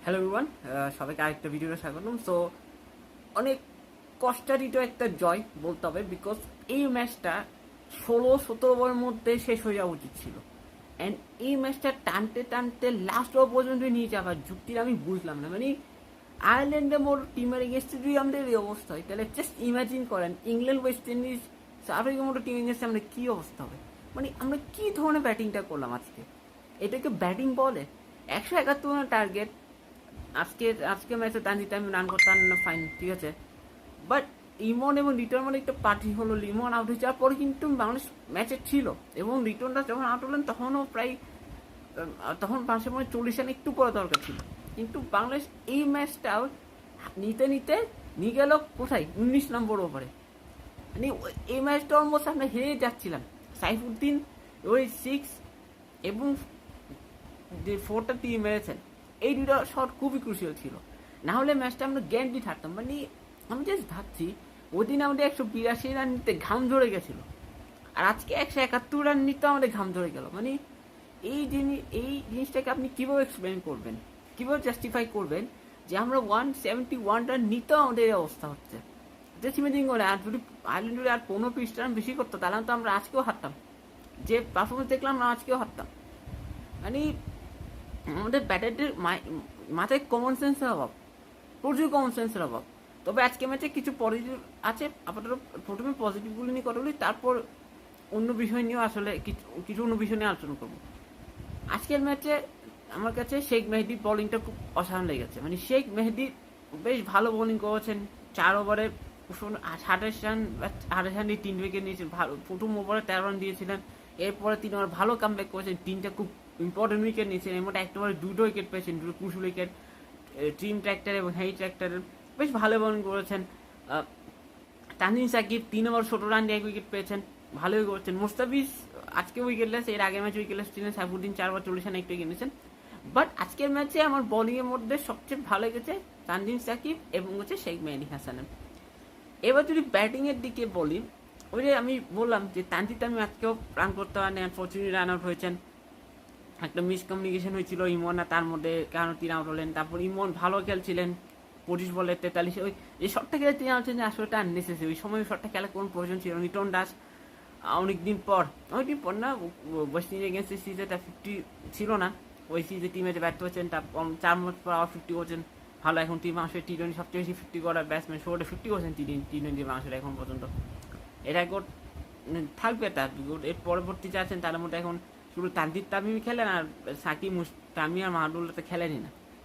Hello everyone, সবাইকে আরেকটা ভিডিওতে স্বাগতম। সো অনেক কষ্টারিত একটা জয় বলতে হবে, বিকজ এই ম্যাচটা 16-17 ওভারের মধ্যে শেষ হয়ে যাওয়া উচিত ছিল। অ্যান্ড এই ম্যাচটা টানতে টানতে লাস্ট ওভার পর্যন্ত নিয়ে যাওয়ার যুক্তিটা আমি বুঝলাম না। মানে আয়ারল্যান্ডে মোর টিমের এগেনস্টে যদি আমাদের এই অবস্থা হয়, তাহলে জাস্ট ইমাজিন করেন ইংল্যান্ড, ওয়েস্ট ইন্ডিজ, সাউথ আফ্রিকার মতো টিম এগেনস্টে আমরা কী অবস্থা হবে। মানে আমরা কী ধরনের ব্যাটিংটা করলাম আজকে, এটাকে ব্যাটিং বলে? 171 রানের টার্গেট। আজকে ম্যাচে তানজিদ তামিম রান করতে পারলেন না, ফাইন, ঠিক আছে। বাট ইমন এবং লিটন মানে একটা পার্টি হলো। লিমন আউট হয়ে যাওয়ার পরে কিন্তু বাংলাদেশ ম্যাচে ছিল, এবং লিটনটা যখন আউট হলেন তখনও প্রায় তখন 40 রান একটু পরে দরকার ছিল। কিন্তু বাংলাদেশ এই ম্যাচটাও নিতে নিতে নিয়ে গেল কোথায়, 19 নম্বর ওভারে। মানে এই ম্যাচটা অলমোস্ট আমরা হেরে যাচ্ছিলাম। সাইফুদ্দিন ওই 6 এবং যে 4টা টিম মেরেছেন, এই দুটো শট খুবই ক্রুশিয়াল ছিল, না হলে ম্যাচটা আমরা গ্যারান্টি থাকতাম। মানে আমি জাস্ট ভাবছি ওই দিন আমাদের 182 রান নিতে ঘাম ঝরে গেছিল, আর আজকে 171 রান নিতে আমাদের ঘাম ঝরে গেল। মানে এই জিনিসটাকে আপনি কীভাবে এক্সপ্লেন করবেন, কীভাবে জাস্টিফাই করবেন যে আমরা 171 রান নিতেও আমাদের এই অবস্থা হচ্ছে? জাস্ট ইমাজিন করে, আর যদি আয়ারল্যান্ড আর 15-20 রান বেশি করতো, তাহলে তো আমরা আজকেও হারতাম। যে পারফরমেন্স দেখলাম আমরা আজকেও হারতাম। মানে আমাদের ব্যাটারদের মাথায় কমন সেন্সের অভাব, প্রচুর কমন সেন্সের অভাব। তবে আজকে ম্যাচে কিছু পজিটিভ আছে। আপাতত প্রথমে পজিটিভগুলো নিয়ে কথা বলি, তারপর অন্য বিষয় নিয়েও আসলে কিছু অন্য বিষয় নিয়ে আলোচনা করবো। আজকের ম্যাচে আমার কাছে শেখ মেহেদির বোলিংটা খুব অসাধারণ লেগেছে। মানে শেখ মেহেদি বেশ ভালো বোলিং করেছেন। 4 ওভারে 28 রান 28 রান দিয়ে 3 উইকেট নিয়েছেন। ভালো, প্রথম ওভারে 13 রান দিয়েছিলেন। এরপরে 3 ওভার ভালো কামব্যাক করেছেন, 3টা খুব ইম্পর্টেন্ট উইকেট নিয়েছেন। এর মধ্যে একটা ওভারে 2টো উইকেট পেয়েছেন, 2টো ক্রুশিয়াল উইকেট। ট্রিম ট্র্যাক্টর এবং হেই ট্র্যাক্টরের বেশ ভালো বোলিং করেছেন। তানজিম সাকিব 3 ওভার 17 রান দিয়ে 1 উইকেট পেয়েছেন, ভালোই করেছেন। মুস্তাফিজ আজকে উইকেটলেস, এর আগের ম্যাচে উইকেটলেস ছিলেন। সাইফুদ্দিন 4 ওভার 40 রানে 1 উইকেট নিয়েছেন। বাট আজকের ম্যাচে আমার বোলিংয়ের মধ্যে সবচেয়ে ভালো লেগেছে তানজিম সাকিব এবং হচ্ছে শেখ মেহেদী হাসানের। এবার যদি ব্যাটিংয়ের দিকে বলি, ওই যে আমি বললাম যে তানজিদ তামিম আজকেও রান করতে পারেন, আনফর্চুনেটলি রান আউট হয়েছেন। একটা মিসকমিউনিকেশন হয়েছিল ইমন আর তার মধ্যে, কারণ তিনি আউট হলেন। তারপর ইমন ভালো খেলছিলেন, 25 বলে 43। ওই যে শটটা খেলে তিনি আউট হচ্ছেন, আসলে এটা আননেসেসারি। ওই সময় শটটা খেলার কোনো প্রয়োজন ছিল। লিটন দাস অনেকদিন পর না, ওয়েস্ট ইন্ডিজ এগেন্স্ট সিরিজে 50 ছিল না। ওই সিরিজে টিমে যে ব্যর্থ হচ্ছেন, তার 4 ম্যাচ পর আবার 50 করছেন। ভালো, এখন টিম আসলে T20 সবচেয়ে বেশি 50 করা ব্যাটসম্যান, 50 করছেন T20 বাংলাদেশের এখন পর্যন্ত। এর রেকর্ড থাকবে তার। এর পরবর্তী যা আছেন তার মধ্যে এখন শুধু তানজিদ তামিম খেলেন, আর সাকিব, তামিম আর মাহমুদুল্লাহ তো খেলেনই না।